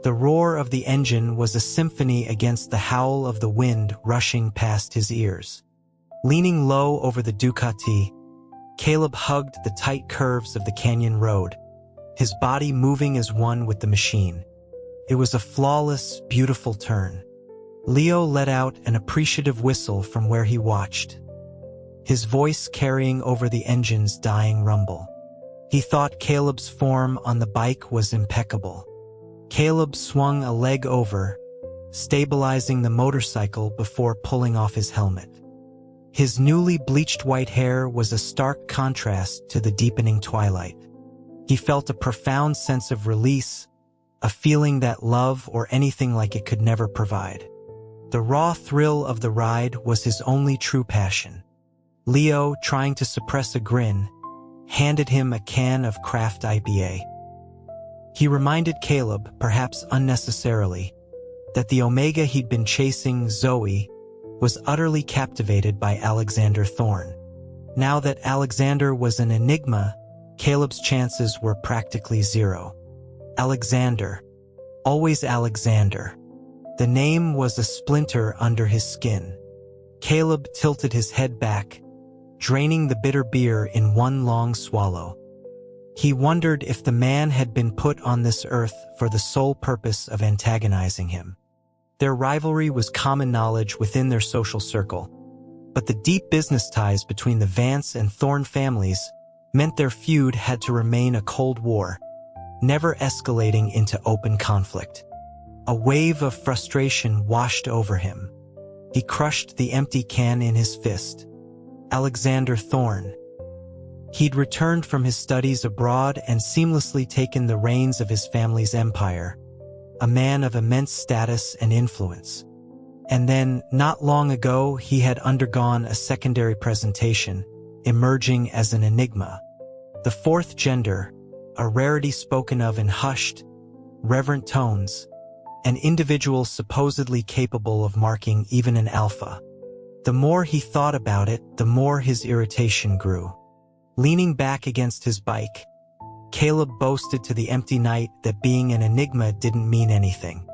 The roar of the engine was a symphony against the howl of the wind rushing past his ears. Leaning low over the Ducati, Caleb hugged the tight curves of the canyon road, his body moving as one with the machine. It was a flawless, beautiful turn. Leo let out an appreciative whistle from where he watched, his voice carrying over the engine's dying rumble. He thought Caleb's form on the bike was impeccable. Caleb swung a leg over, stabilizing the motorcycle before pulling off his helmet. His newly bleached white hair was a stark contrast to the deepening twilight. He felt a profound sense of release, a feeling that love or anything like it could never provide. The raw thrill of the ride was his only true passion. Leo, trying to suppress a grin, handed him a can of craft IPA. He reminded Caleb, perhaps unnecessarily, that the Omega he'd been chasing, Zoe, was utterly captivated by Alexander Thorne. Now that Alexander was an enigma, Caleb's chances were practically zero. Alexander. Always Alexander. The name was a splinter under his skin. Caleb tilted his head back, draining the bitter beer in one long swallow. He wondered if the man had been put on this earth for the sole purpose of antagonizing him. Their rivalry was common knowledge within their social circle, but the deep business ties between the Vance and Thorne families meant their feud had to remain a cold war, never escalating into open conflict. A wave of frustration washed over him. He crushed the empty can in his fist. Alexander Thorne. He'd returned from his studies abroad and seamlessly taken the reins of his family's empire, a man of immense status and influence. And then, not long ago, he had undergone a secondary presentation, emerging as an enigma. The fourth gender, a rarity spoken of in hushed, reverent tones, an individual supposedly capable of marking even an alpha. The more he thought about it, the more his irritation grew. Leaning back against his bike, Caleb boasted to the empty night that being an enigma didn't mean anything.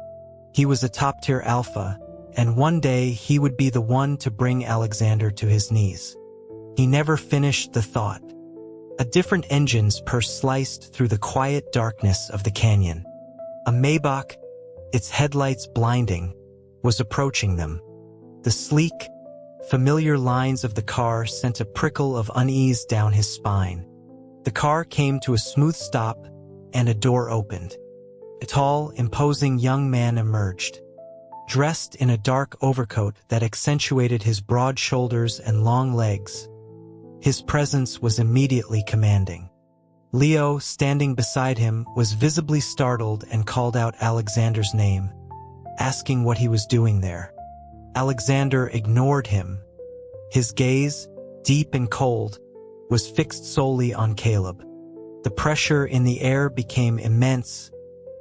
He was a top-tier alpha, and one day he would be the one to bring Alexander to his knees. He never finished the thought. A different engine's purse sliced through the quiet darkness of the canyon. A Maybach, its headlights blinding, was approaching them. The sleek, familiar lines of the car sent a prickle of unease down his spine. The car came to a smooth stop, and a door opened. A tall, imposing young man emerged, dressed in a dark overcoat that accentuated his broad shoulders and long legs. His presence was immediately commanding. Leo, standing beside him, was visibly startled and called out Alexander's name, asking what he was doing there. Alexander ignored him. His gaze, deep and cold, was fixed solely on Caleb. The pressure in the air became immense,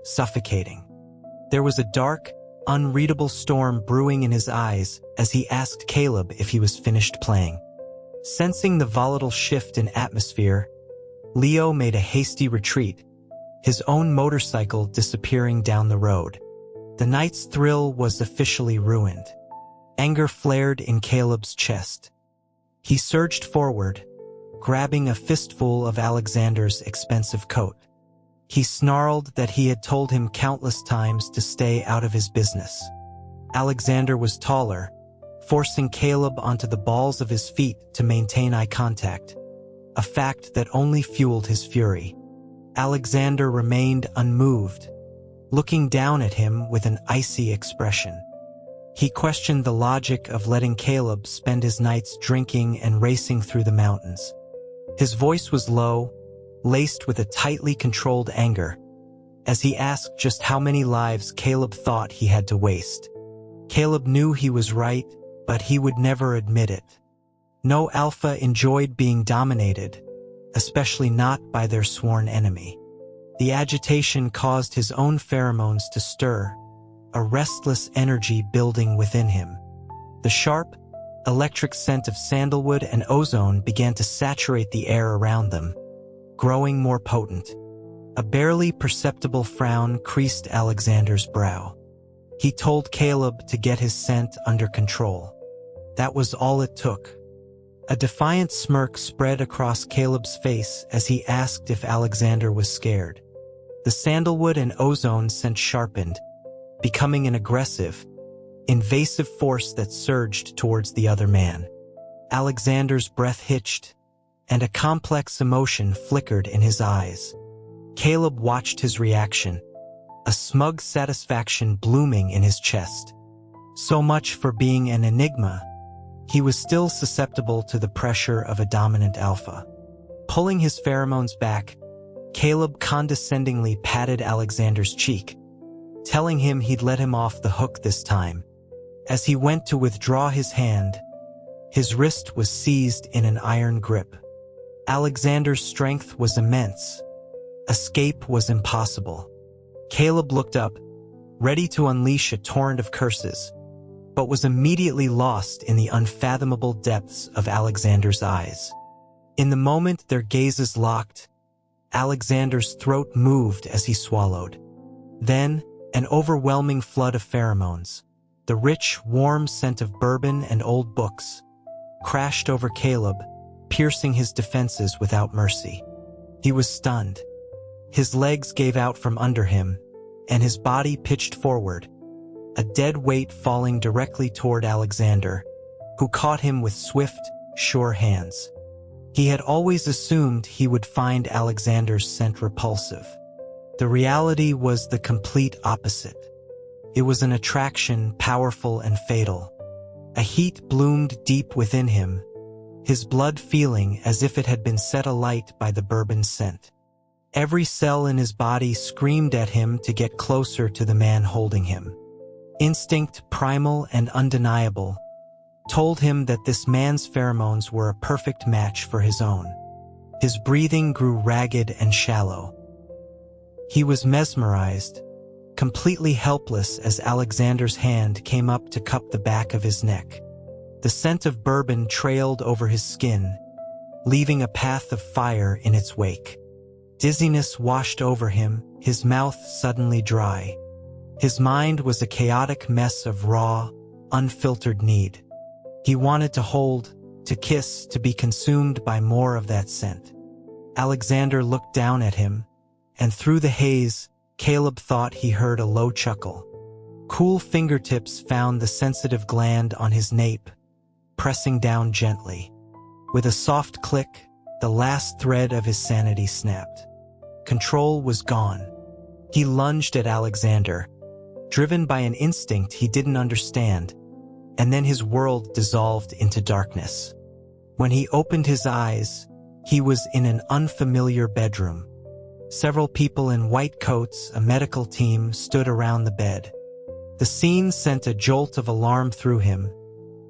suffocating. There was a dark, unreadable storm brewing in his eyes as he asked Caleb if he was finished playing. Sensing the volatile shift in atmosphere, Leo made a hasty retreat, his own motorcycle disappearing down the road. The night's thrill was officially ruined. Anger flared in Caleb's chest. He surged forward, grabbing a fistful of Alexander's expensive coat. He snarled that he had told him countless times to stay out of his business. Alexander was taller, forcing Caleb onto the balls of his feet to maintain eye contact, a fact that only fueled his fury. Alexander remained unmoved, looking down at him with an icy expression. He questioned the logic of letting Caleb spend his nights drinking and racing through the mountains. His voice was low, laced with a tightly controlled anger, as he asked just how many lives Caleb thought he had to waste. Caleb knew he was right, but he would never admit it. No alpha enjoyed being dominated, especially not by their sworn enemy. The agitation caused his own pheromones to stir, a restless energy building within him. The sharp, electric scent of sandalwood and ozone began to saturate the air around them, growing more potent. A barely perceptible frown creased Alexander's brow. He told Caleb to get his scent under control. That was all it took. A defiant smirk spread across Caleb's face as he asked if Alexander was scared. The sandalwood and ozone scent sharpened, becoming an aggressive, invasive force that surged towards the other man. Alexander's breath hitched, and a complex emotion flickered in his eyes. Caleb watched his reaction, a smug satisfaction blooming in his chest. So much for being an enigma. He was still susceptible to the pressure of a dominant alpha. Pulling his pheromones back, Caleb condescendingly patted Alexander's cheek, telling him he'd let him off the hook this time. As he went to withdraw his hand, his wrist was seized in an iron grip. Alexander's strength was immense. Escape was impossible. Caleb looked up, ready to unleash a torrent of curses, but was immediately lost in the unfathomable depths of Alexander's eyes. In the moment their gazes locked, Alexander's throat moved as he swallowed. Then, an overwhelming flood of pheromones, the rich, warm scent of bourbon and old books, crashed over Caleb, piercing his defenses without mercy. He was stunned. His legs gave out from under him, and his body pitched forward, a dead weight falling directly toward Alexander, who caught him with swift, sure hands. He had always assumed he would find Alexander's scent repulsive. The reality was the complete opposite. It was an attraction powerful and fatal. A heat bloomed deep within him, his blood feeling as if it had been set alight by the bourbon scent. Every cell in his body screamed at him to get closer to the man holding him. Instinct, primal and undeniable, told him that this man's pheromones were a perfect match for his own. His breathing grew ragged and shallow. He was mesmerized, completely helpless as Alexander's hand came up to cup the back of his neck. The scent of bourbon trailed over his skin, leaving a path of fire in its wake. Dizziness washed over him, his mouth suddenly dry. His mind was a chaotic mess of raw, unfiltered need. He wanted to hold, to kiss, to be consumed by more of that scent. Alexander looked down at him, and through the haze, Caleb thought he heard a low chuckle. Cool fingertips found the sensitive gland on his nape, pressing down gently. With a soft click, the last thread of his sanity snapped. Control was gone. He lunged at Alexander, driven by an instinct he didn't understand, and then his world dissolved into darkness. When he opened his eyes, he was in an unfamiliar bedroom. Several people in white coats, a medical team, stood around the bed. The scene sent a jolt of alarm through him,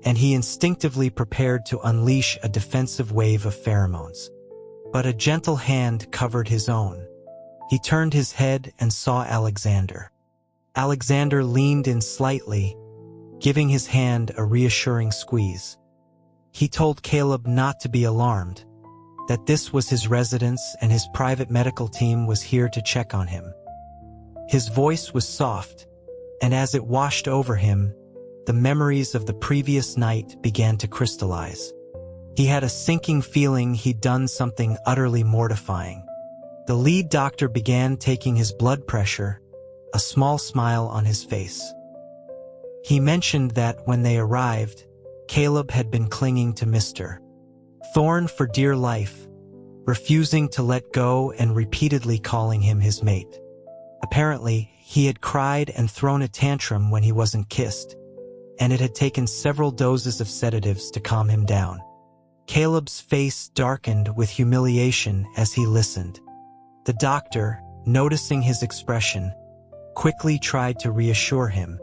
and he instinctively prepared to unleash a defensive wave of pheromones. But a gentle hand covered his own. He turned his head and saw Alexander. Alexander leaned in slightly, giving his hand a reassuring squeeze. He told Caleb not to be alarmed, that this was his residence and his private medical team was here to check on him. His voice was soft, and as it washed over him, the memories of the previous night began to crystallize. He had a sinking feeling he'd done something utterly mortifying. The lead doctor began taking his blood pressure, a small smile on his face. He mentioned that when they arrived, Caleb had been clinging to Mr. Thorne for dear life, refusing to let go and repeatedly calling him his mate. Apparently, he had cried and thrown a tantrum when he wasn't kissed, and it had taken several doses of sedatives to calm him down. Caleb's face darkened with humiliation as he listened. The doctor, noticing his expression, quickly tried to reassure him.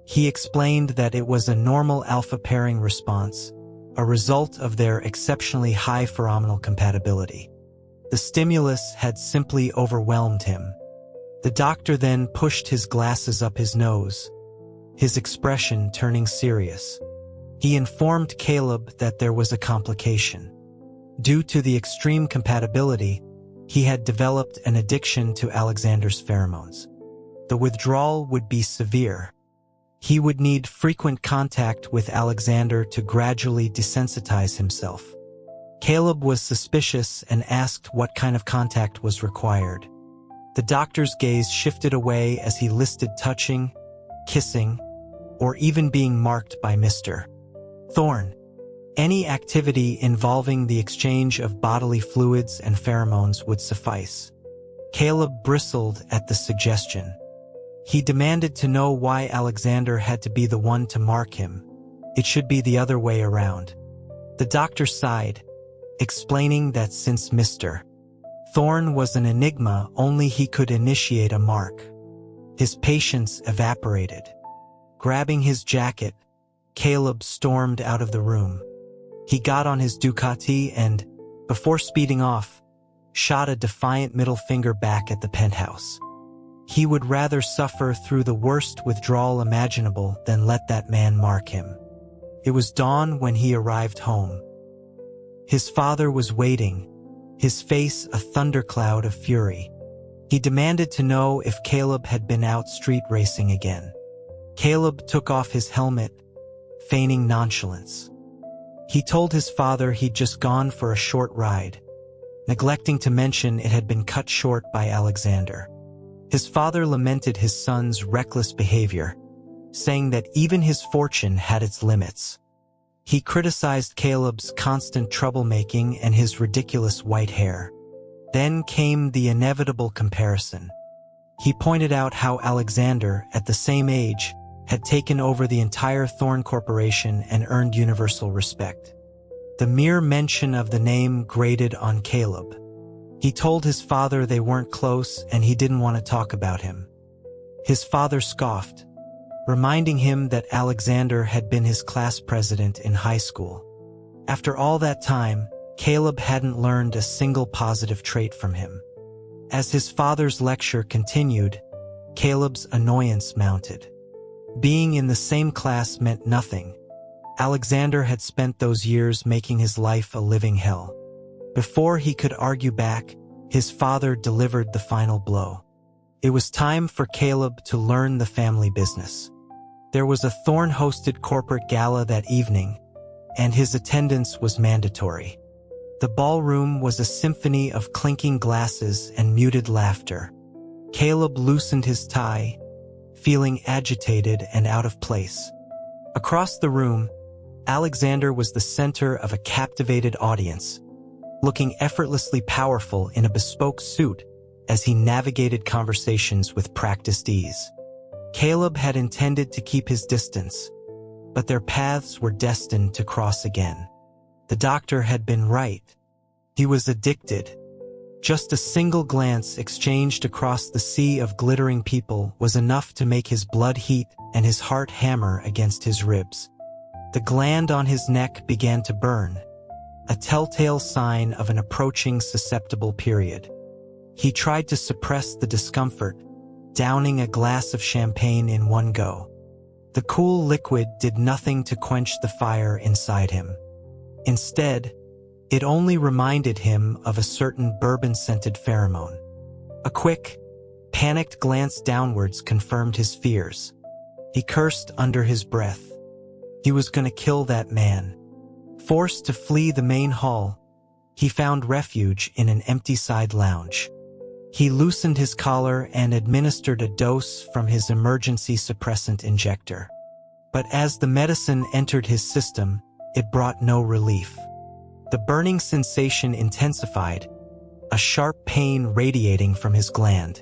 He explained that it was a normal alpha pairing response, a result of their exceptionally high pheromonal compatibility. The stimulus had simply overwhelmed him. The doctor then pushed his glasses up his nose, his expression turning serious. He informed Caleb that there was a complication. Due to the extreme compatibility, He had developed an addiction to Alexander's pheromones. The withdrawal would be severe. He would need frequent contact with Alexander to gradually desensitize himself. Caleb was suspicious and asked what kind of contact was required. The doctor's gaze shifted away as he listed touching, kissing, or even being marked by Mr. Thorne. Any activity involving the exchange of bodily fluids and pheromones would suffice. Caleb bristled at the suggestion. He demanded to know why Alexander had to be the one to mark him. It should be the other way around. The doctor sighed, explaining that since Mr. Thorne was an enigma, only he could initiate a mark. His patience evaporated. Grabbing his jacket, Caleb stormed out of the room. He got on his Ducati and, before speeding off, shot a defiant middle finger back at the penthouse. He would rather suffer through the worst withdrawal imaginable than let that man mark him. It was dawn when he arrived home. His father was waiting, his face a thundercloud of fury. He demanded to know if Caleb had been out street racing again. Caleb took off his helmet, feigning nonchalance. He told his father he'd just gone for a short ride, neglecting to mention it had been cut short by Alexander. His father lamented his son's reckless behavior, saying that even his fortune had its limits. He criticized Caleb's constant troublemaking and his ridiculous white hair. Then came the inevitable comparison. He pointed out how Alexander, at the same age, had taken over the entire Thorne Corporation and earned universal respect. The mere mention of the name grated on Caleb. He told his father they weren't close and he didn't want to talk about him. His father scoffed, reminding him that Alexander had been his class president in high school. After all that time, Caleb hadn't learned a single positive trait from him. As his father's lecture continued, Caleb's annoyance mounted. Being in the same class meant nothing. Alexander had spent those years making his life a living hell. Before he could argue back, his father delivered the final blow. It was time for Caleb to learn the family business. There was a Thorne-hosted corporate gala that evening, and his attendance was mandatory. The ballroom was a symphony of clinking glasses and muted laughter. Caleb loosened his tie, feeling agitated and out of place. Across the room, Alexander was the center of a captivated audience, looking effortlessly powerful in a bespoke suit as he navigated conversations with practiced ease. Caleb had intended to keep his distance, but their paths were destined to cross again. The doctor had been right. He was addicted. Just a single glance exchanged across the sea of glittering people was enough to make his blood heat and his heart hammer against his ribs. The gland on his neck began to burn, a telltale sign of an approaching susceptible period. He tried to suppress the discomfort, downing a glass of champagne in one go. The cool liquid did nothing to quench the fire inside him. Instead, it only reminded him of a certain bourbon-scented pheromone. A quick, panicked glance downwards confirmed his fears. He cursed under his breath. He was going to kill that man. Forced to flee the main hall, he found refuge in an empty side lounge. He loosened his collar and administered a dose from his emergency suppressant injector. But as the medicine entered his system, it brought no relief. The burning sensation intensified, a sharp pain radiating from his gland.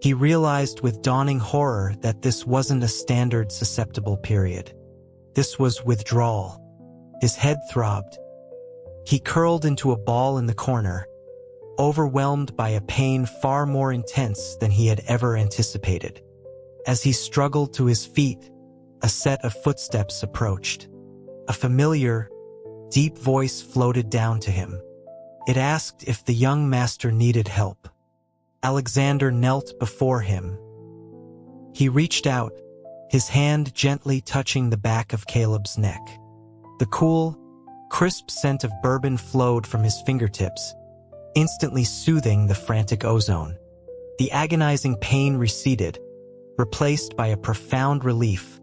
He realized with dawning horror that this wasn't a standard susceptible period. This was withdrawal. His head throbbed. He curled into a ball in the corner, overwhelmed by a pain far more intense than he had ever anticipated. As he struggled to his feet, a set of footsteps approached. A familiar, deep voice floated down to him. It asked if the young master needed help. Alexander knelt before him. He reached out, his hand gently touching the back of Caleb's neck. The cool, crisp scent of bourbon flowed from his fingertips, instantly soothing the frantic ozone. The agonizing pain receded, replaced by a profound relief,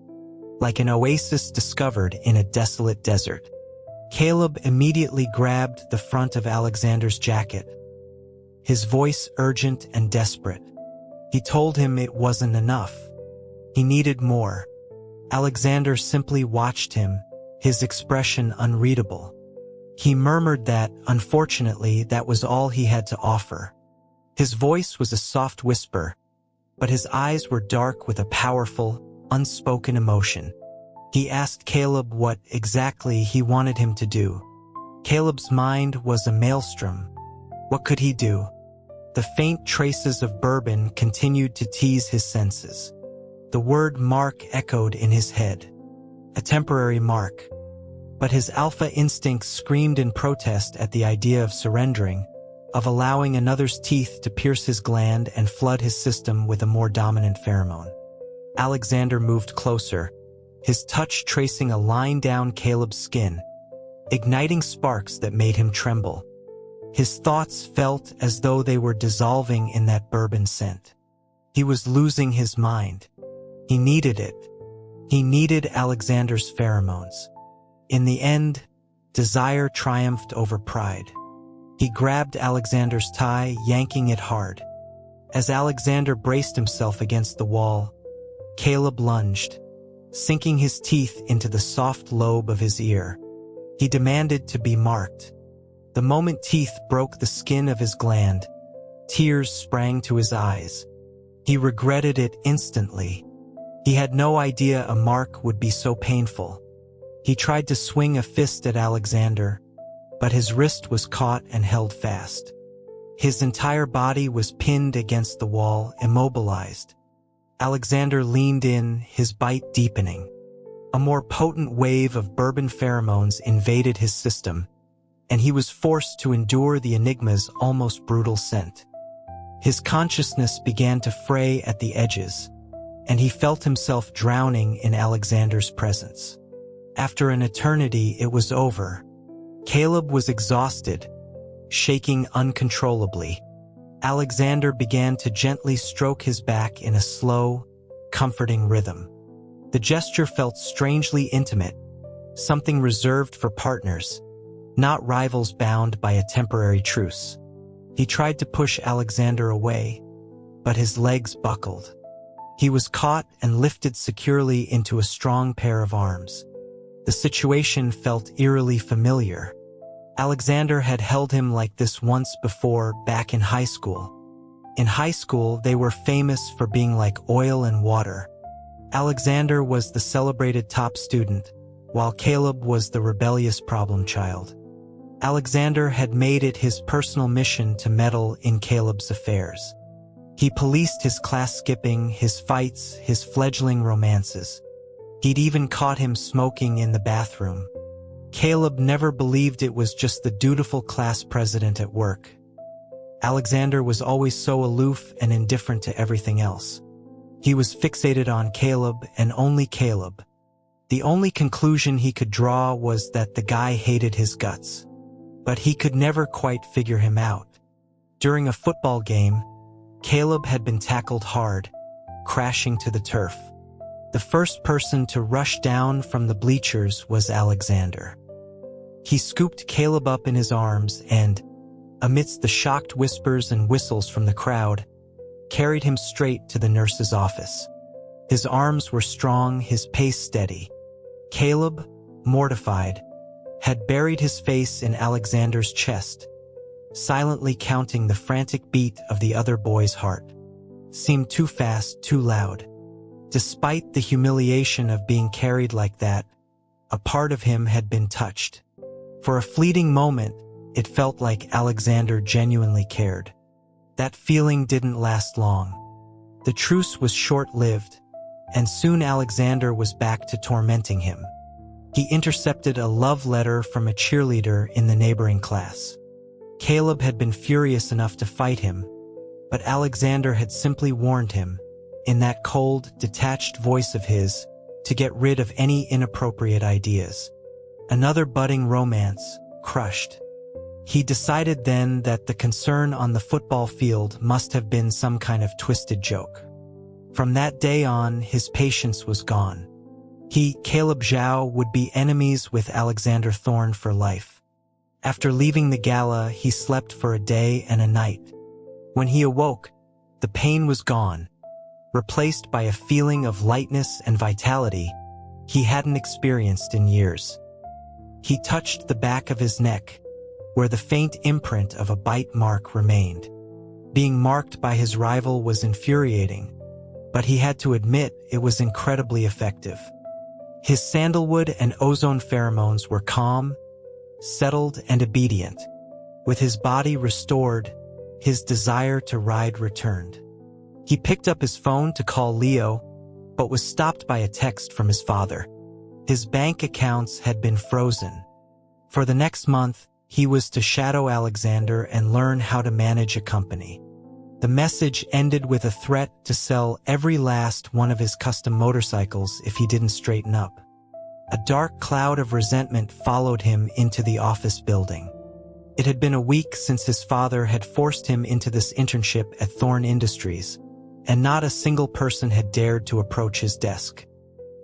like an oasis discovered in a desolate desert. Caleb immediately grabbed the front of Alexander's jacket, his voice urgent and desperate. He told him it wasn't enough. He needed more. Alexander simply watched him, his expression unreadable. He murmured that, unfortunately, that was all he had to offer. His voice was a soft whisper, but his eyes were dark with a powerful, unspoken emotion. He asked Caleb what exactly he wanted him to do. Caleb's mind was a maelstrom. What could he do? The faint traces of bourbon continued to tease his senses. The word mark echoed in his head. A temporary mark. But his alpha instinct screamed in protest at the idea of surrendering, of allowing another's teeth to pierce his gland and flood his system with a more dominant pheromone. Alexander moved closer, his touch tracing a line down Caleb's skin, igniting sparks that made him tremble. His thoughts felt as though they were dissolving in that bourbon scent. He was losing his mind. He needed it. He needed Alexander's pheromones. In the end, desire triumphed over pride. He grabbed Alexander's tie, yanking it hard. As Alexander braced himself against the wall, Caleb lunged, sinking his teeth into the soft lobe of his ear. He demanded to be marked. The moment teeth broke the skin of his gland, tears sprang to his eyes. He regretted it instantly. He had no idea a mark would be so painful. He tried to swing a fist at Alexander, but his wrist was caught and held fast. His entire body was pinned against the wall, immobilized. Alexander leaned in, his bite deepening. A more potent wave of bourbon pheromones invaded his system, and he was forced to endure the Enigma's almost brutal scent. His consciousness began to fray at the edges, and he felt himself drowning in Alexander's presence. After an eternity, it was over. Caleb was exhausted, shaking uncontrollably. Alexander began to gently stroke his back in a slow, comforting rhythm. The gesture felt strangely intimate, something reserved for partners, not rivals bound by a temporary truce. He tried to push Alexander away, but his legs buckled. He was caught and lifted securely into a strong pair of arms. The situation felt eerily familiar. Alexander had held him like this once before, back in high school. In high school, they were famous for being like oil and water. Alexander was the celebrated top student, while Caleb was the rebellious problem child. Alexander had made it his personal mission to meddle in Caleb's affairs. He policed his class skipping, his fights, his fledgling romances. He'd even caught him smoking in the bathroom. Caleb never believed it was just the dutiful class president at work. Alexander was always so aloof and indifferent to everything else. He was fixated on Caleb and only Caleb. The only conclusion he could draw was that the guy hated his guts. But he could never quite figure him out. During a football game, Caleb had been tackled hard, crashing to the turf. The first person to rush down from the bleachers was Alexander. He scooped Caleb up in his arms and, amidst the shocked whispers and whistles from the crowd, carried him straight to the nurse's office. His arms were strong, his pace steady. Caleb, mortified, had buried his face in Alexander's chest, silently counting the frantic beat of the other boy's heart. Seemed too fast, too loud. Despite the humiliation of being carried like that, a part of him had been touched. For a fleeting moment, it felt like Alexander genuinely cared. That feeling didn't last long. The truce was short-lived, and soon Alexander was back to tormenting him. He intercepted a love letter from a cheerleader in the neighboring class. Caleb had been furious enough to fight him, but Alexander had simply warned him, in that cold, detached voice of his, to get rid of any inappropriate ideas. Another budding romance, crushed. He decided then that the concern on the football field must have been some kind of twisted joke. From that day on, his patience was gone. He, Caleb Zhao, would be enemies with Alexander Thorne for life. After leaving the gala, he slept for a day and a night. When he awoke, the pain was gone, replaced by a feeling of lightness and vitality he hadn't experienced in years. He touched the back of his neck, where the faint imprint of a bite mark remained. Being marked by his rival was infuriating, but he had to admit it was incredibly effective. His sandalwood and ozone pheromones were calm, settled, and obedient. With his body restored, his desire to ride returned. He picked up his phone to call Leo, but was stopped by a text from his father. His bank accounts had been frozen. For the next month, he was to shadow Alexander and learn how to manage a company. The message ended with a threat to sell every last one of his custom motorcycles if he didn't straighten up. A dark cloud of resentment followed him into the office building. It had been a week since his father had forced him into this internship at Thorne Industries, and not a single person had dared to approach his desk.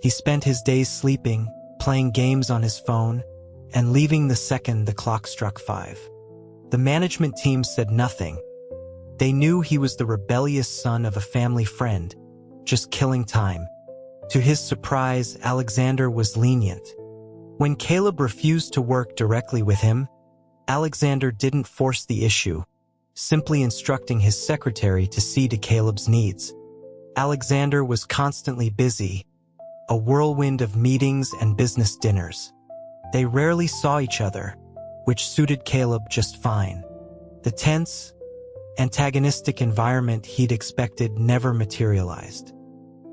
He spent his days sleeping, playing games on his phone, and leaving the second the clock struck 5. The management team said nothing. They knew he was the rebellious son of a family friend, just killing time. To his surprise, Alexander was lenient. When Caleb refused to work directly with him, Alexander didn't force the issue, simply instructing his secretary to see to Caleb's needs. Alexander was constantly busy, a whirlwind of meetings and business dinners. They rarely saw each other, which suited Caleb just fine. The tense, antagonistic environment he'd expected never materialized.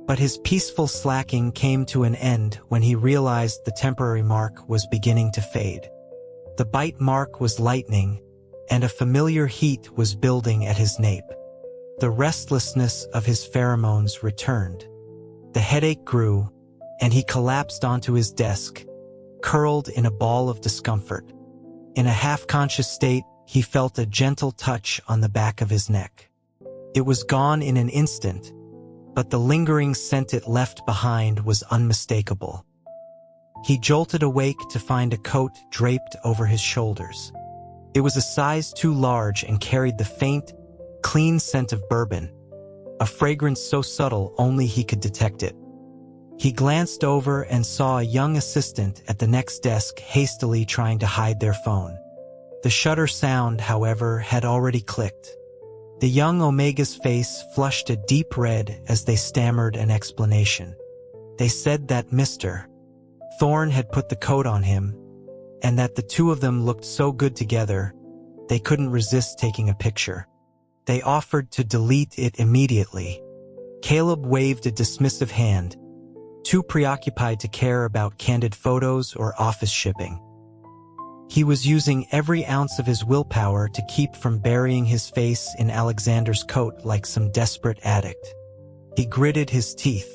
But his peaceful slacking came to an end when he realized the temporary mark was beginning to fade. The bite mark was lightening, and a familiar heat was building at his nape. The restlessness of his pheromones returned. The headache grew, and he collapsed onto his desk, curled in a ball of discomfort. In a half-conscious state, he felt a gentle touch on the back of his neck. It was gone in an instant, but the lingering scent it left behind was unmistakable. He jolted awake to find a coat draped over his shoulders. It was a size too large and carried the faint, clean scent of bourbon, a fragrance so subtle only he could detect it. He glanced over and saw a young assistant at the next desk hastily trying to hide their phone. The shutter sound, however, had already clicked. The young Omega's face flushed a deep red as they stammered an explanation. They said that Mr. Thorne had put the coat on him, and that the two of them looked so good together, they couldn't resist taking a picture. They offered to delete it immediately. Caleb waved a dismissive hand, too preoccupied to care about candid photos or office shipping. He was using every ounce of his willpower to keep from burying his face in Alexander's coat like some desperate addict. He gritted his teeth.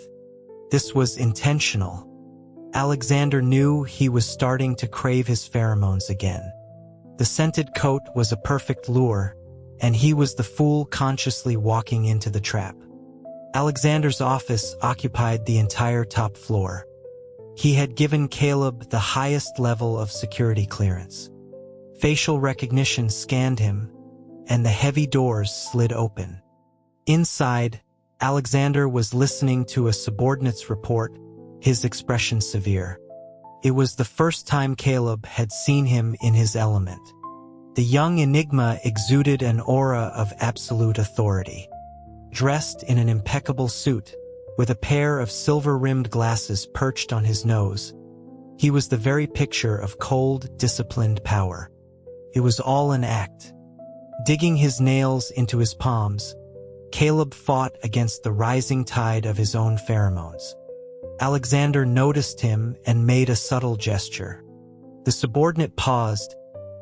This was intentional. Alexander knew he was starting to crave his pheromones again. The scented coat was a perfect lure, and he was the fool consciously walking into the trap. Alexander's office occupied the entire top floor. He had given Caleb the highest level of security clearance. Facial recognition scanned him, and the heavy doors slid open. Inside, Alexander was listening to a subordinate's report, his expression severe. It was the first time Caleb had seen him in his element. The young Enigma exuded an aura of absolute authority. Dressed in an impeccable suit, with a pair of silver-rimmed glasses perched on his nose, he was the very picture of cold, disciplined power. It was all an act. Digging his nails into his palms, Caleb fought against the rising tide of his own pheromones. Alexander noticed him and made a subtle gesture. The subordinate paused,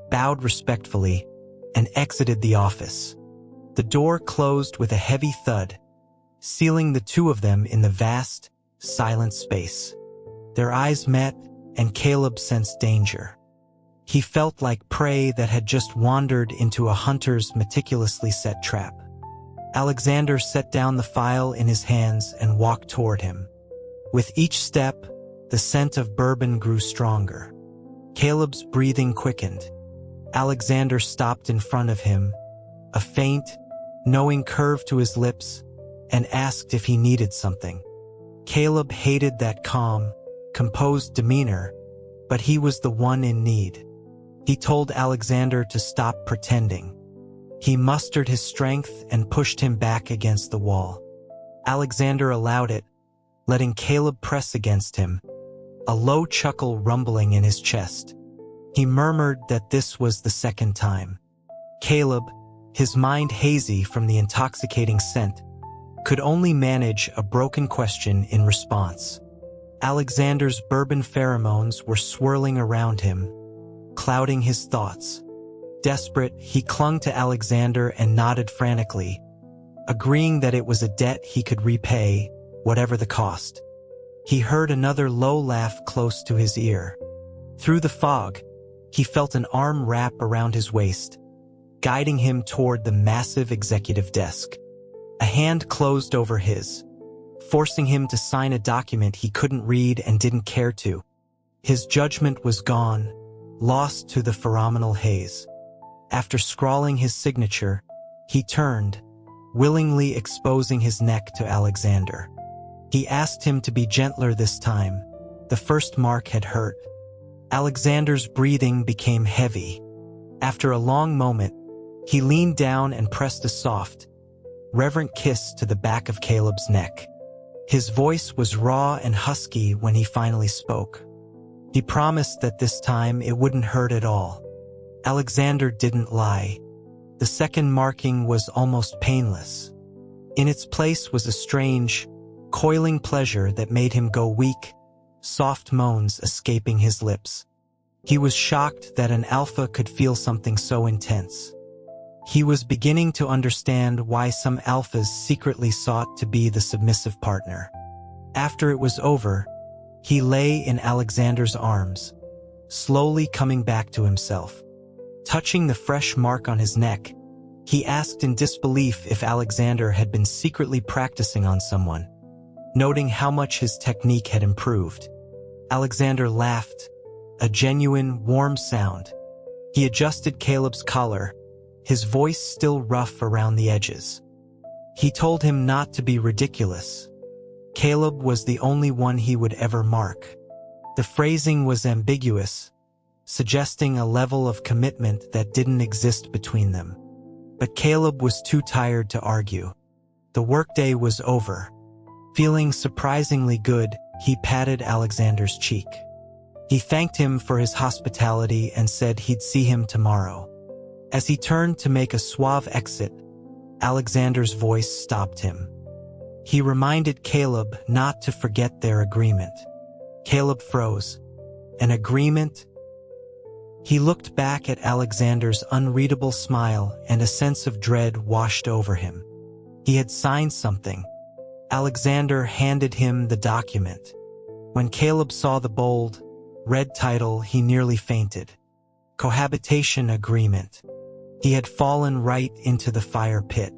bowed respectfully, and exited the office. The door closed with a heavy thud, sealing the two of them in the vast, silent space. Their eyes met, and Caleb sensed danger. He felt like prey that had just wandered into a hunter's meticulously set trap. Alexander set down the file in his hands and walked toward him. With each step, the scent of bourbon grew stronger. Caleb's breathing quickened. Alexander stopped in front of him, a faint, knowing curve to his lips, and asked if he needed something. Caleb hated that calm, composed demeanor, but he was the one in need. He told Alexander to stop pretending. He mustered his strength and pushed him back against the wall. Alexander allowed it, letting Caleb press against him, a low chuckle rumbling in his chest. He murmured that this was the second time. Caleb, his mind hazy from the intoxicating scent, could only manage a broken question in response. Alexander's bourbon pheromones were swirling around him, clouding his thoughts. Desperate, he clung to Alexander and nodded frantically, agreeing that it was a debt he could repay, whatever the cost. He heard another low laugh close to his ear. Through the fog, he felt an arm wrap around his waist, guiding him toward the massive executive desk. A hand closed over his, forcing him to sign a document he couldn't read and didn't care to. His judgment was gone, lost to the pheromonal haze. After scrawling his signature, he turned, willingly exposing his neck to Alexander. He asked him to be gentler this time. The first mark had hurt. Alexander's breathing became heavy. After a long moment, he leaned down and pressed a soft, reverent kiss to the back of Caleb's neck. His voice was raw and husky when he finally spoke. He promised that this time it wouldn't hurt at all. Alexander didn't lie. The second marking was almost painless. In its place was a strange, coiling pleasure that made him go weak, soft moans escaping his lips. He was shocked that an alpha could feel something so intense. He was beginning to understand why some alphas secretly sought to be the submissive partner. After it was over, he lay in Alexander's arms, slowly coming back to himself. Touching the fresh mark on his neck, he asked in disbelief if Alexander had been secretly practicing on someone, noting how much his technique had improved. Alexander laughed, a genuine, warm sound. He adjusted Caleb's collar, his voice still rough around the edges. He told him not to be ridiculous. Caleb was the only one he would ever mark. The phrasing was ambiguous, suggesting a level of commitment that didn't exist between them. But Caleb was too tired to argue. The workday was over. Feeling surprisingly good, he patted Alexander's cheek. He thanked him for his hospitality and said he'd see him tomorrow. As he turned to make a suave exit, Alexander's voice stopped him. He reminded Caleb not to forget their agreement. Caleb froze. An agreement? He looked back at Alexander's unreadable smile and a sense of dread washed over him. He had signed something. Alexander handed him the document. When Caleb saw the bold, red title, he nearly fainted. Cohabitation agreement. He had fallen right into the fire pit.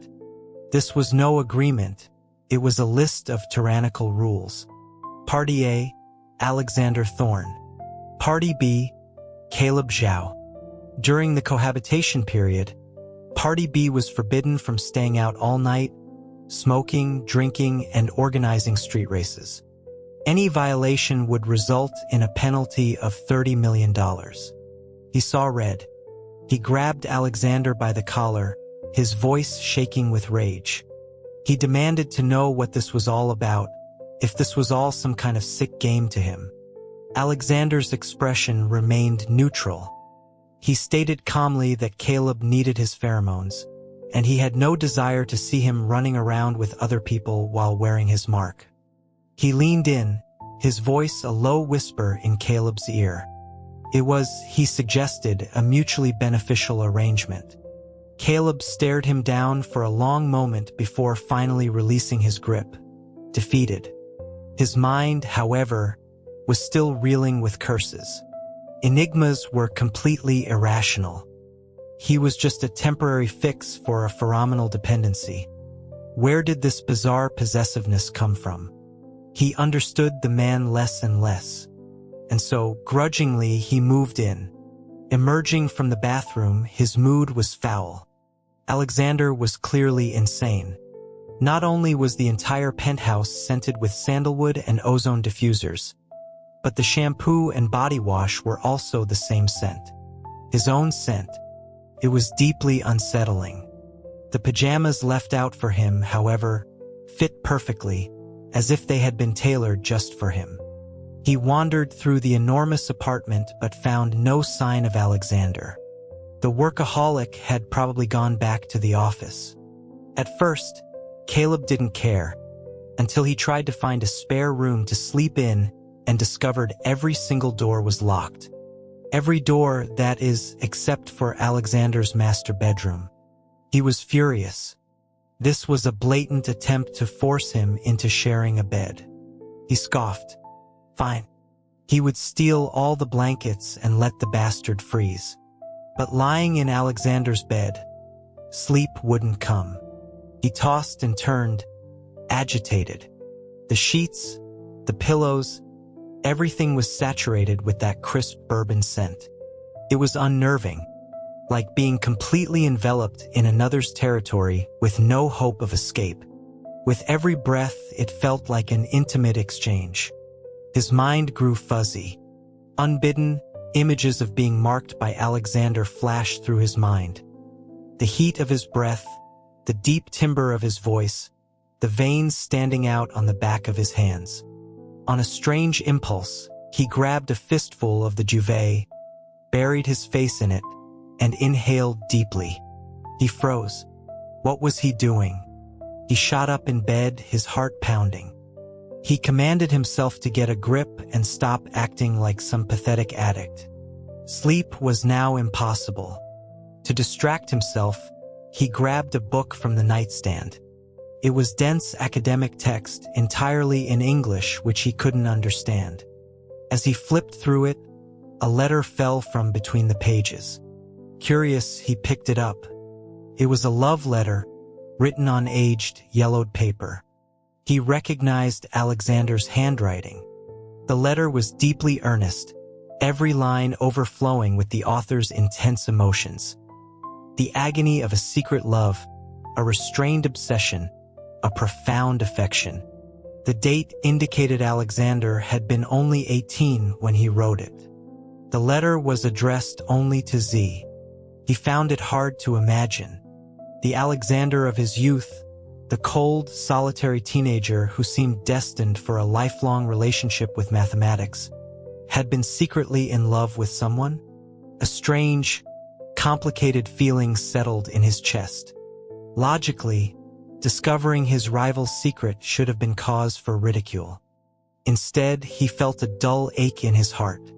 This was no agreement. It was a list of tyrannical rules. Party A, Alexander Thorne. Party B, Caleb Zhao. During the cohabitation period, Party B was forbidden from staying out all night, smoking, drinking, and organizing street races. Any violation would result in a penalty of $30 million. He saw red. He grabbed Alexander by the collar, his voice shaking with rage. He demanded to know what this was all about, if this was all some kind of sick game to him. Alexander's expression remained neutral. He stated calmly that Caleb needed his pheromones, and he had no desire to see him running around with other people while wearing his mark. He leaned in, his voice a low whisper in Caleb's ear. It was, he suggested, a mutually beneficial arrangement. Caleb stared him down for a long moment before finally releasing his grip, defeated. His mind, however, was still reeling with curses. Enigmas were completely irrational. He was just a temporary fix for a pheromonal dependency. Where did this bizarre possessiveness come from? He understood the man less and less. And so, grudgingly, he moved in. Emerging from the bathroom, his mood was foul. Alexander was clearly insane. Not only was the entire penthouse scented with sandalwood and ozone diffusers, but the shampoo and body wash were also the same scent. His own scent. It was deeply unsettling. The pajamas left out for him, however, fit perfectly, as if they had been tailored just for him. He wandered through the enormous apartment but found no sign of Alexander. The workaholic had probably gone back to the office. At first, Caleb didn't care, until he tried to find a spare room to sleep in and discovered every single door was locked. Every door, that is, except for Alexander's master bedroom. He was furious. This was a blatant attempt to force him into sharing a bed. He scoffed. Fine. He would steal all the blankets and let the bastard freeze. But lying in Alexander's bed, sleep wouldn't come. He tossed and turned, agitated. The sheets, the pillows, everything was saturated with that crisp bourbon scent. It was unnerving, like being completely enveloped in another's territory with no hope of escape. With every breath, it felt like an intimate exchange. His mind grew fuzzy. Unbidden, images of being marked by Alexander flashed through his mind. The heat of his breath, the deep timbre of his voice, the veins standing out on the back of his hands. On a strange impulse, he grabbed a fistful of the duvet, buried his face in it, and inhaled deeply. He froze. What was he doing? He shot up in bed, his heart pounding. He commanded himself to get a grip and stop acting like some pathetic addict. Sleep was now impossible. To distract himself, he grabbed a book from the nightstand. It was dense academic text, entirely in English, which he couldn't understand. As he flipped through it, a letter fell from between the pages. Curious, he picked it up. It was a love letter, written on aged, yellowed paper. He recognized Alexander's handwriting. The letter was deeply earnest, every line overflowing with the author's intense emotions. The agony of a secret love, a restrained obsession, a profound affection. The date indicated Alexander had been only 18 when he wrote it. The letter was addressed only to Z. He found it hard to imagine. The Alexander of his youth, the cold, solitary teenager who seemed destined for a lifelong relationship with mathematics, had been secretly in love with someone? A strange, complicated feeling settled in his chest. Logically, discovering his rival's secret should have been cause for ridicule. Instead, he felt a dull ache in his heart.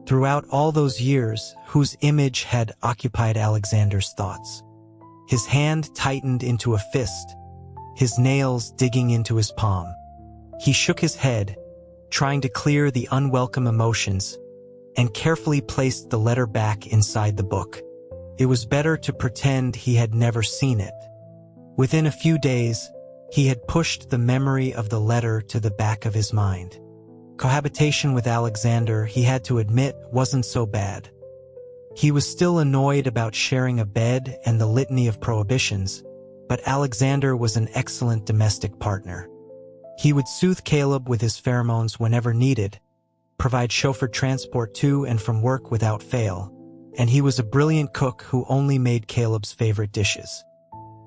Throughout all those years, whose image had occupied Alexander's thoughts? His hand tightened into a fist, his nails digging into his palm. He shook his head, trying to clear the unwelcome emotions, and carefully placed the letter back inside the book. It was better to pretend he had never seen it. Within a few days, he had pushed the memory of the letter to the back of his mind. Cohabitation with Alexander, he had to admit, wasn't so bad. He was still annoyed about sharing a bed and the litany of prohibitions, but Alexander was an excellent domestic partner. He would soothe Caleb with his pheromones whenever needed, provide chauffeured transport to and from work without fail, and he was a brilliant cook who only made Caleb's favorite dishes.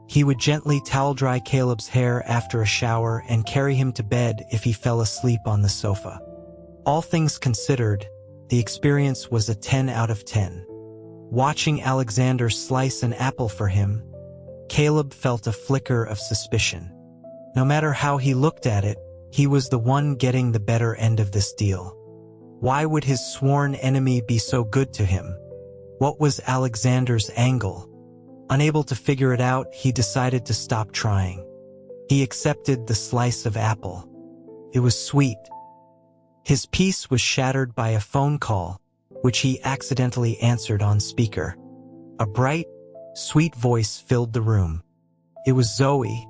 He would gently towel-dry Caleb's hair after a shower and carry him to bed if he fell asleep on the sofa. All things considered, the experience was a 10 out of 10. Watching Alexander slice an apple for him, Caleb felt a flicker of suspicion. No matter how he looked at it, he was the one getting the better end of this deal. Why would his sworn enemy be so good to him? What was Alexander's angle? Unable to figure it out, he decided to stop trying. He accepted the slice of apple. It was sweet. His peace was shattered by a phone call, which he accidentally answered on speaker. A bright, sweet voice filled the room. It was Zoe,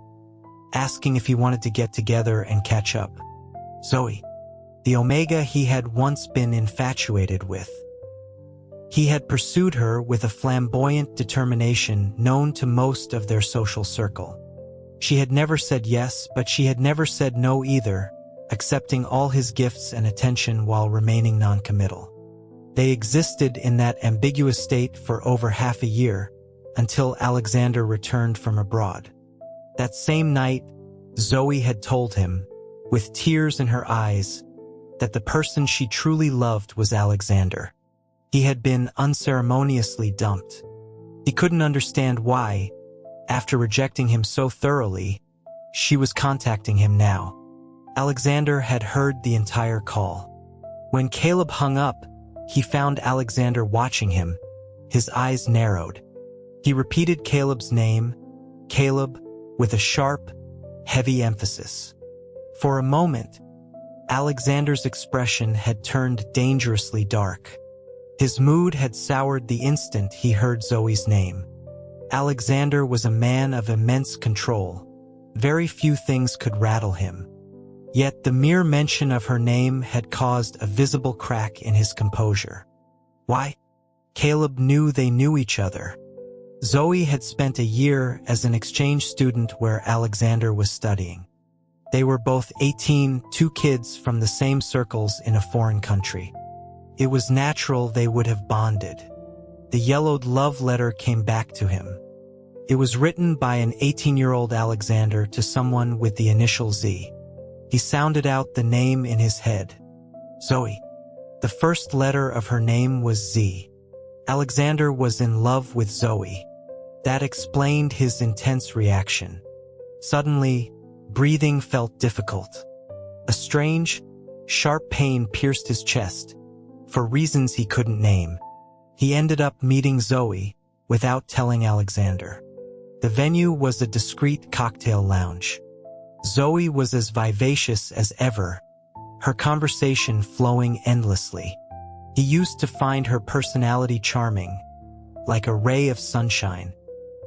asking if he wanted to get together and catch up. Zoe, the Omega he had once been infatuated with. He had pursued her with a flamboyant determination known to most of their social circle. She had never said yes, but she had never said no either, accepting all his gifts and attention while remaining non-committal. They existed in that ambiguous state for over half a year, until Alexander returned from abroad. That same night, Zoe had told him, with tears in her eyes, that the person she truly loved was Alexander. He had been unceremoniously dumped. He couldn't understand why, after rejecting him so thoroughly, she was contacting him now. Alexander had heard the entire call. When Caleb hung up, he found Alexander watching him, his eyes narrowed. He repeated Caleb's name, Caleb, with a sharp, heavy emphasis. For a moment, Alexander's expression had turned dangerously dark. His mood had soured the instant he heard Zoe's name. Alexander was a man of immense control. Very few things could rattle him. Yet the mere mention of her name had caused a visible crack in his composure. Why? Caleb knew they knew each other. Zoe had spent a year as an exchange student where Alexander was studying. They were both 18, two kids from the same circles in a foreign country. It was natural they would have bonded. The yellowed love letter came back to him. It was written by an 18-year-old Alexander to someone with the initial Z. He sounded out the name in his head. Zoe. The first letter of her name was Z. Alexander was in love with Zoe. That explained his intense reaction. Suddenly, breathing felt difficult. A strange, sharp pain pierced his chest, for reasons he couldn't name. He ended up meeting Zoe without telling Alexander. The venue was a discreet cocktail lounge. Zoe was as vivacious as ever, her conversation flowing endlessly. He used to find her personality charming, like a ray of sunshine.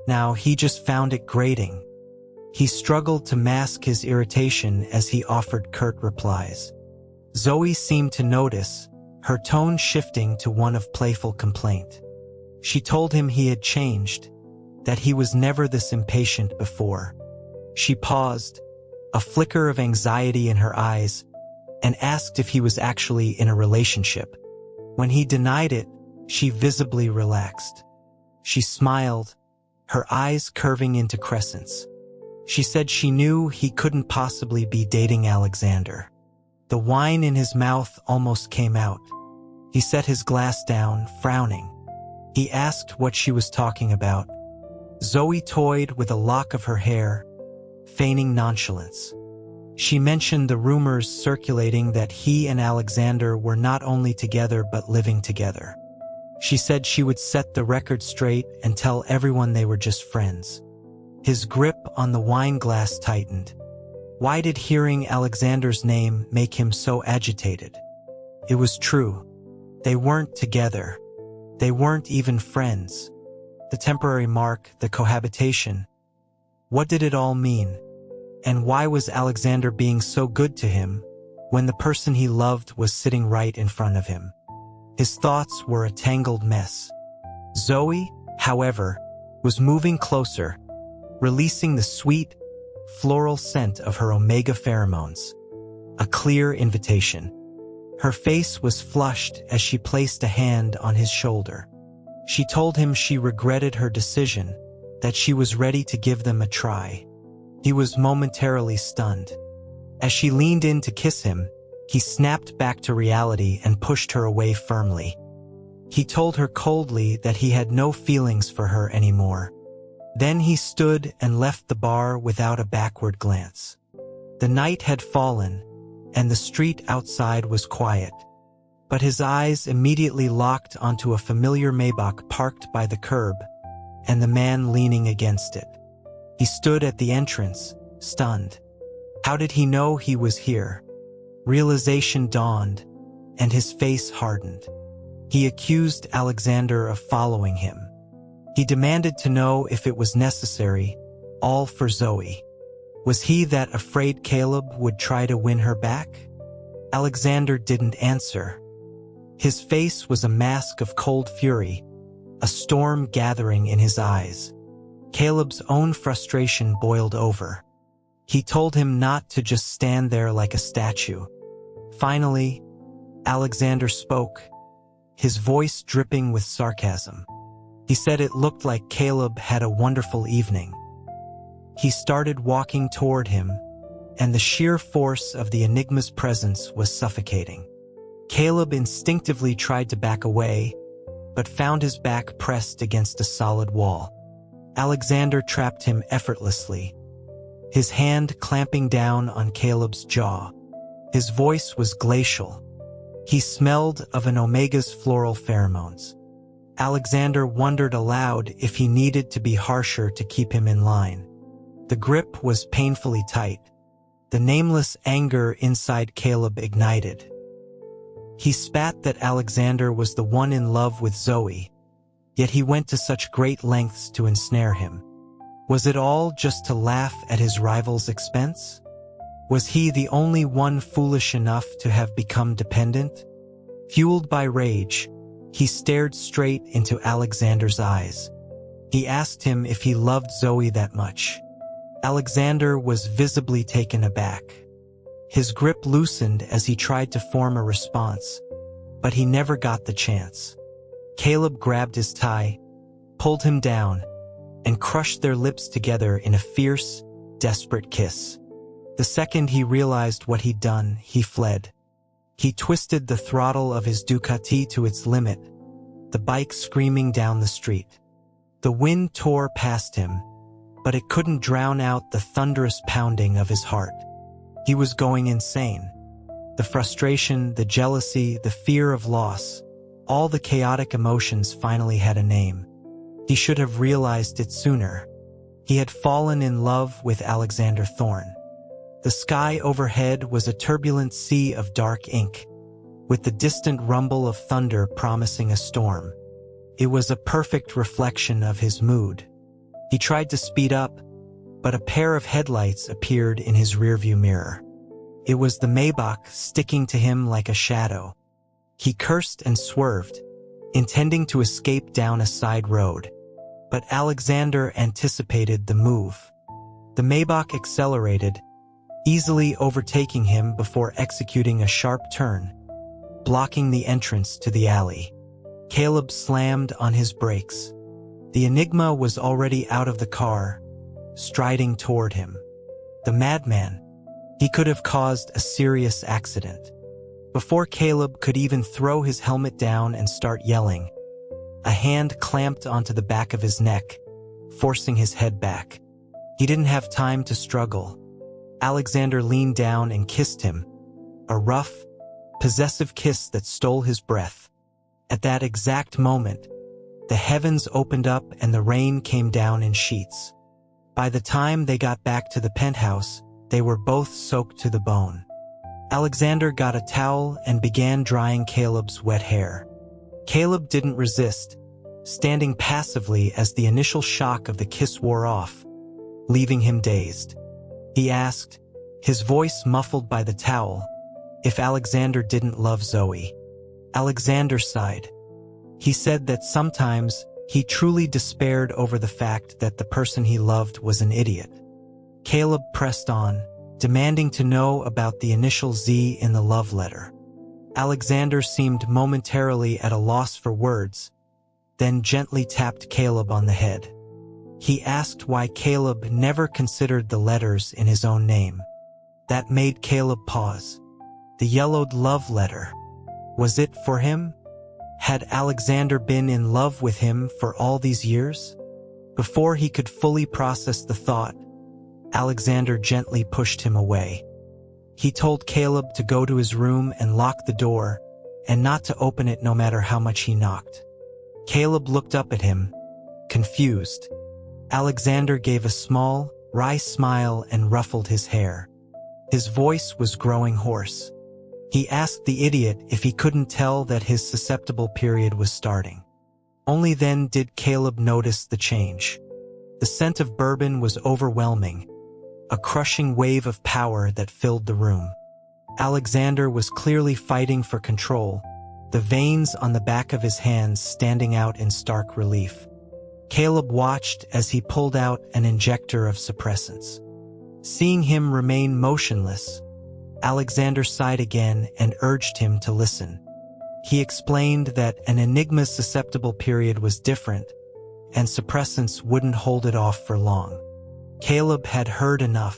Now he just found it grating. He struggled to mask his irritation as he offered curt replies. Zoe seemed to notice, her tone shifting to one of playful complaint. She told him he had changed, that he was never this impatient before. She paused, a flicker of anxiety in her eyes, and asked if he was actually in a relationship. When he denied it, she visibly relaxed. She smiled, her eyes curving into crescents. She said she knew he couldn't possibly be dating Alexander. The wine in his mouth almost came out. He set his glass down, frowning. He asked what she was talking about. Zoe toyed with a lock of her hair, feigning nonchalance. She mentioned the rumors circulating that he and Alexander were not only together but living together. She said she would set the record straight and tell everyone they were just friends. His grip on the wine glass tightened. Why did hearing Alexander's name make him so agitated? It was true. They weren't together. They weren't even friends. The temporary mark, the cohabitation. What did it all mean? And why was Alexander being so good to him when the person he loved was sitting right in front of him? His thoughts were a tangled mess. Zoe, however, was moving closer, releasing the sweet, floral scent of her Omega pheromones. A clear invitation. Her face was flushed as she placed a hand on his shoulder. She told him she regretted her decision, that she was ready to give them a try. He was momentarily stunned. As she leaned in to kiss him, he snapped back to reality and pushed her away firmly. He told her coldly that he had no feelings for her anymore. Then he stood and left the bar without a backward glance. The night had fallen, and the street outside was quiet. But his eyes immediately locked onto a familiar Maybach parked by the curb, and the man leaning against it. He stood at the entrance, stunned. How did he know he was here? Realization dawned, and his face hardened. He accused Alexander of following him. He demanded to know if it was necessary, all for Zoe. Was he that afraid Caleb would try to win her back? Alexander didn't answer. His face was a mask of cold fury, a storm gathering in his eyes. Caleb's own frustration boiled over. He told him not to just stand there like a statue. Finally, Alexander spoke, his voice dripping with sarcasm. He said it looked like Caleb had a wonderful evening. He started walking toward him, and the sheer force of the Enigma's presence was suffocating. Caleb instinctively tried to back away, but found his back pressed against a solid wall. Alexander trapped him effortlessly, his hand clamping down on Caleb's jaw. His voice was glacial. He smelled of an omega's floral pheromones. Alexander wondered aloud if he needed to be harsher to keep him in line. The grip was painfully tight. The nameless anger inside Caleb ignited. He spat that Alexander was the one in love with Zoe, yet he went to such great lengths to ensnare him. Was it all just to laugh at his rival's expense? Was he the only one foolish enough to have become dependent? Fueled by rage, he stared straight into Alexander's eyes. He asked him if he loved Zoe that much. Alexander was visibly taken aback. His grip loosened as he tried to form a response, but he never got the chance. Caleb grabbed his tie, pulled him down, and crushed their lips together in a fierce, desperate kiss. The second he realized what he'd done, he fled. He twisted the throttle of his Ducati to its limit, the bike screaming down the street. The wind tore past him, but it couldn't drown out the thunderous pounding of his heart. He was going insane. The frustration, the jealousy, the fear of loss, all the chaotic emotions finally had a name. He should have realized it sooner. He had fallen in love with Alexander Thorne. The sky overhead was a turbulent sea of dark ink, with the distant rumble of thunder promising a storm. It was a perfect reflection of his mood. He tried to speed up, but a pair of headlights appeared in his rearview mirror. It was the Maybach sticking to him like a shadow. He cursed and swerved, intending to escape down a side road. But Alexander anticipated the move. The Maybach accelerated, easily overtaking him before executing a sharp turn, blocking the entrance to the alley. Caleb slammed on his brakes. The Enigma was already out of the car, striding toward him. The madman. He could have caused a serious accident. Before Caleb could even throw his helmet down and start yelling, a hand clamped onto the back of his neck, forcing his head back. He didn't have time to struggle. Alexander leaned down and kissed him, a rough, possessive kiss that stole his breath. At that exact moment, the heavens opened up and the rain came down in sheets. By the time they got back to the penthouse, they were both soaked to the bone. Alexander got a towel and began drying Caleb's wet hair. Caleb didn't resist, standing passively as the initial shock of the kiss wore off, leaving him dazed. He asked, his voice muffled by the towel, if Alexander didn't love Zoe. Alexander sighed. He said that sometimes he truly despaired over the fact that the person he loved was an idiot. Caleb pressed on, demanding to know about the initial Z in the love letter. Alexander seemed momentarily at a loss for words, then gently tapped Caleb on the head. He asked why Caleb never considered the letters in his own name. That made Caleb pause. The yellowed love letter. Was it for him? Had Alexander been in love with him for all these years? Before he could fully process the thought, Alexander gently pushed him away. He told Caleb to go to his room and lock the door, and not to open it no matter how much he knocked. Caleb looked up at him, confused. Alexander gave a small, wry smile and ruffled his hair. His voice was growing hoarse. He asked the idiot if he couldn't tell that his susceptible period was starting. Only then did Caleb notice the change. The scent of bourbon was overwhelming, a crushing wave of power that filled the room. Alexander was clearly fighting for control, the veins on the back of his hands standing out in stark relief. Caleb watched as he pulled out an injector of suppressants. Seeing him remain motionless, Alexander sighed again and urged him to listen. He explained that an Enigma's susceptible period was different, and suppressants wouldn't hold it off for long. Caleb had heard enough.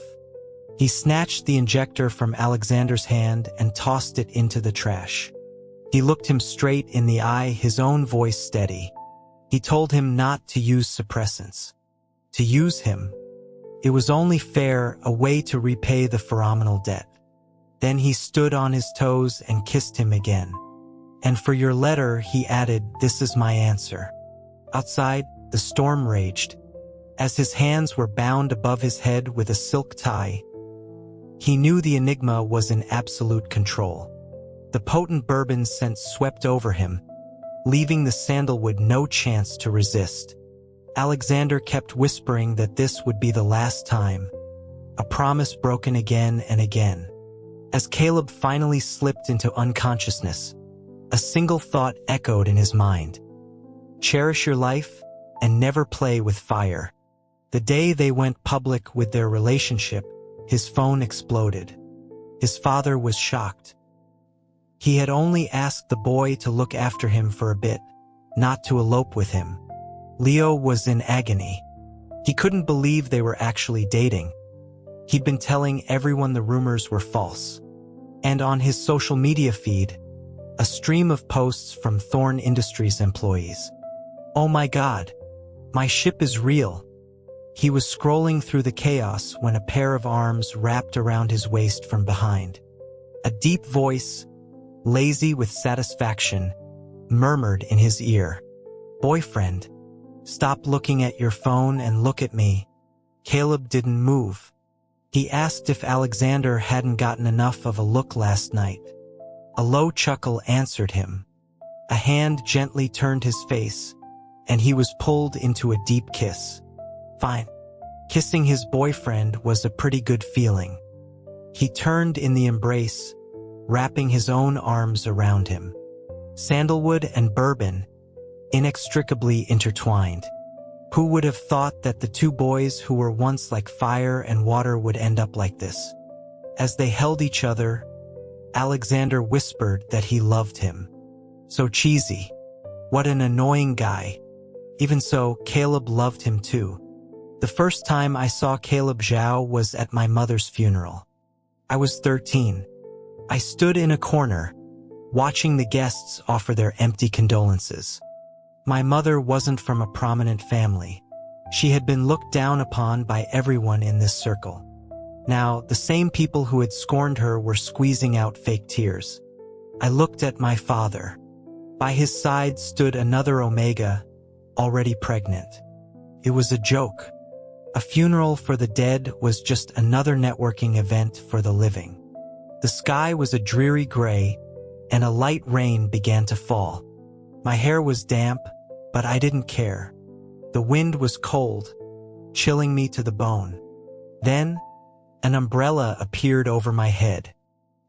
He snatched the injector from Alexander's hand and tossed it into the trash. He looked him straight in the eye, his own voice steady. He told him not to use suppressants. To use him. It was only fair, a way to repay the pheromonal debt. Then he stood on his toes and kissed him again. And for your letter, he added, this is my answer. Outside, the storm raged. As his hands were bound above his head with a silk tie, he knew the Enigma was in absolute control. The potent bourbon scent swept over him, leaving the sandalwood no chance to resist. Alexander kept whispering that this would be the last time, a promise broken again and again. As Caleb finally slipped into unconsciousness, a single thought echoed in his mind. Cherish your life and never play with fire. The day they went public with their relationship, his phone exploded. His father was shocked. He had only asked the boy to look after him for a bit, not to elope with him. Leo was in agony. He couldn't believe they were actually dating. He'd been telling everyone the rumors were false. And on his social media feed, a stream of posts from Thorn Industries employees. Oh my God, my ship is real. He was scrolling through the chaos when a pair of arms wrapped around his waist from behind. A deep voice, lazy with satisfaction, murmured in his ear, "Boyfriend, stop looking at your phone and look at me." Caleb didn't move. He asked if Alexander hadn't gotten enough of a look last night. A low chuckle answered him. A hand gently turned his face, and he was pulled into a deep kiss. Fine. Kissing his boyfriend was a pretty good feeling. He turned in the embrace, wrapping his own arms around him. Sandalwood and bourbon, inextricably intertwined. Who would have thought that the two boys who were once like fire and water would end up like this? As they held each other, Alexander whispered that he loved him. So cheesy. What an annoying guy. Even so, Caleb loved him too. The first time I saw Caleb Zhao was at my mother's funeral. I was 13. I stood in a corner, watching the guests offer their empty condolences. My mother wasn't from a prominent family. She had been looked down upon by everyone in this circle. Now, the same people who had scorned her were squeezing out fake tears. I looked at my father. By his side stood another Omega, already pregnant. It was a joke. A funeral for the dead was just another networking event for the living. The sky was a dreary gray, and a light rain began to fall. My hair was damp, but I didn't care. The wind was cold, chilling me to the bone. Then, an umbrella appeared over my head.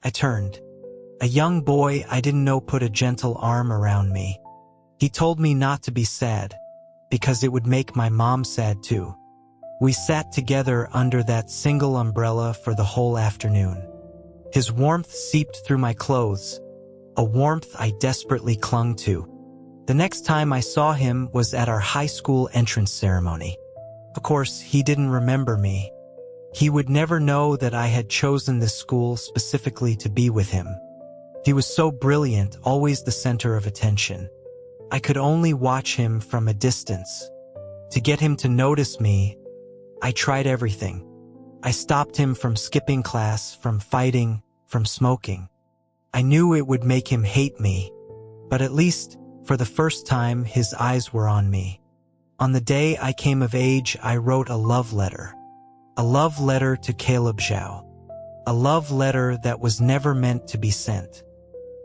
I turned. A young boy I didn't know put a gentle arm around me. He told me not to be sad, because it would make my mom sad too. We sat together under that single umbrella for the whole afternoon. His warmth seeped through my clothes, a warmth I desperately clung to. The next time I saw him was at our high school entrance ceremony. Of course, he didn't remember me. He would never know that I had chosen this school specifically to be with him. He was so brilliant, always the center of attention. I could only watch him from a distance. To get him to notice me, I tried everything. I stopped him from skipping class, from fighting, from smoking. I knew it would make him hate me, but at least, for the first time, his eyes were on me. On the day I came of age, I wrote a love letter. A love letter to Caleb Zhao. a love letter that was never meant to be sent.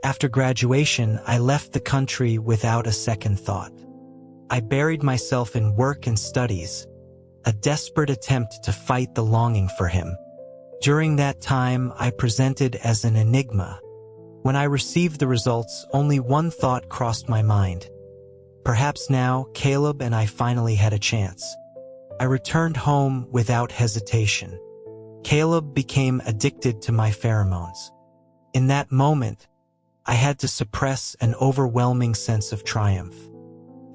After graduation, I left the country without a second thought. I buried myself in work and studies, a desperate attempt to fight the longing for him. During that time, I presented as an enigma. When I received the results, only one thought crossed my mind. Perhaps now, Caleb and I finally had a chance. I returned home without hesitation. Caleb became addicted to my pheromones. In that moment, I had to suppress an overwhelming sense of triumph.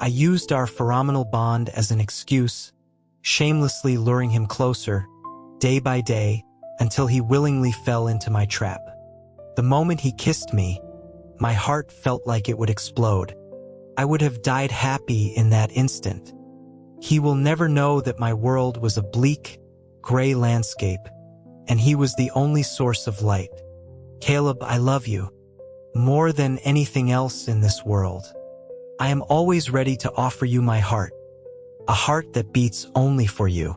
I used our pheromonal bond as an excuse, shamelessly luring him closer, day by day, until he willingly fell into my trap. The moment he kissed me, my heart felt like it would explode. I would have died happy in that instant. He will never know that my world was a bleak, gray landscape, and he was the only source of light. Caleb, I love you, more than anything else in this world. I am always ready to offer you my heart, a heart that beats only for you.